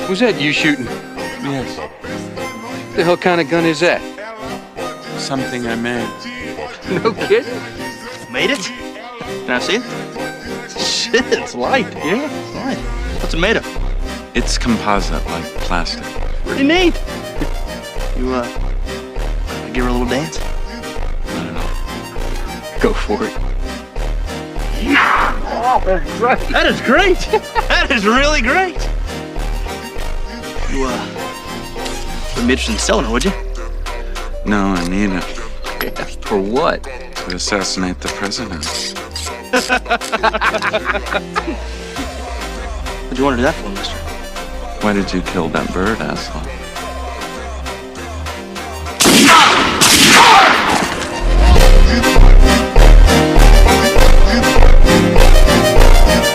Was that you shooting? Yes. The hell kind of gun is that? Something I made. No kidding. Made it? Can I see it? Shit, it's light. Yeah? It's light. What's it made of? It's composite, like plastic. Pretty neat. You, give her a little dance? I don't know. Go for it. That is great. That is really great. You, wouldn't be interested in selling her, would you? No, I need it For what? to assassinate the president. What'd you want to do that for, mister? Why did you kill that bird, asshole? You